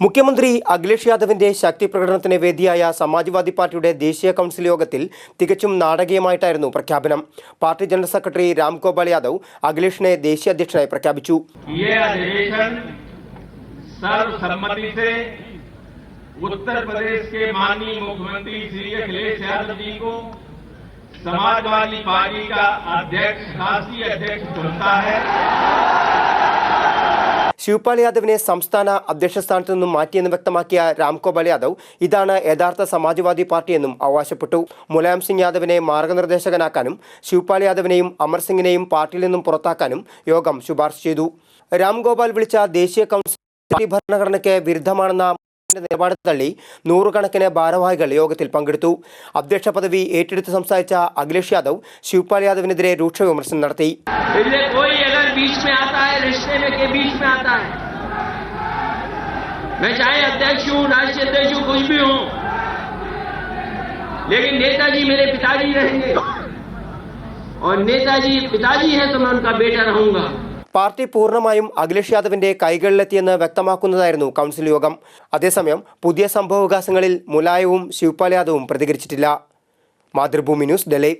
മുഖ്യമന്ത്രി അഖിലേഷ് യാദവിന്റെ ശക്തി പ്രകടനത്തിന് വേദിയായ സമാജ്വാദി പാർട്ടിയുടെ ദേശീയ കൗൺസിൽ യോഗത്തിൽ തികച്ചും നാടകീയമായിട്ടായിരുന്നു പ്രഖ്യാപനം. Party general secretary Ramgopal Yadav അഖിലേഷിനെ ദേശീയ അധ്യക്ഷനായി പ്രഖ്യാപിച്ചു. उत्तर प्रदेश के माननीय मुख्यमंत्री श्री अखिलेश यादव जी को समाजवादी पार्टी का अध्यक्ष राष्ट्रीय अध्यक्ष चुनता है. ശിവപാൽ യാദവിനെ സംസ്ഥാന അധ്യക്ഷ സ്ഥാനത്ത് നിന്നും മാറ്റിയെന്ന് വ്യക്തമാക്കിയ രാംഗോപാൽ യാദവ് ഇതാണ് യഥാർത്ഥ സമാജ്വാദി പാർട്ടിയെന്നും അവകാശപ്പെട്ടു. മുലായം സിംഗ് യാദവിനെ മാർഗനിർദ്ദേശകനാക്കാനും ശിവപാൽ യാദവിനെയും അമർ സിംഗിനെയും പാർട്ടിയിൽ നിന്നും പുറത്താക്കാനും യോഗം ശുപാർശ ചെയ്തു. രാംഗോപാൽ വിളിച്ച ദേശീയ കൗൺസിൽ പാർട്ടി ഭരണഘടനയ്ക്ക് വിരുദ്ധമാണെന്ന നിലപാട് തള്ളി നൂറുകണക്കിന് ഭാരവാഹികൾ യോഗത്തിൽ പങ്കെടുത്തു. അധ്യക്ഷ പദവി ഏറ്റെടുത്ത് സംസാരിച്ച അഖിലേഷ് യാദവ് ശിവപാൽ യാദവിനെതിരെ രൂക്ഷ വിമർശനം നടത്തി. मैं चाहे अध्यक्ष हूं, राष्ट्रीय अध्यक्ष हूं, कुछ भी हूं, लेकिन नेताजी मेरे पिताजी रहेंगे और नेताजी पिताजी हैं तो मैं उनका बेटा रहूंगा. പാർട്ടി പൂർണ്ണമായും അഖിലേഷ് യാദവിന്റെ കൈകളിലെത്തിയെന്ന് വ്യക്തമാക്കുന്നതായിരുന്നു കൗൺസിൽ യോഗം. അതേസമയം പുതിയ സംഭവവികാസങ്ങളിൽ മുലായവും ശിവപാൽ യാദവും പ്രതികരിച്ചിട്ടില്ല. മാതൃഭൂമി ന്യൂസ്, ഡൽഹി.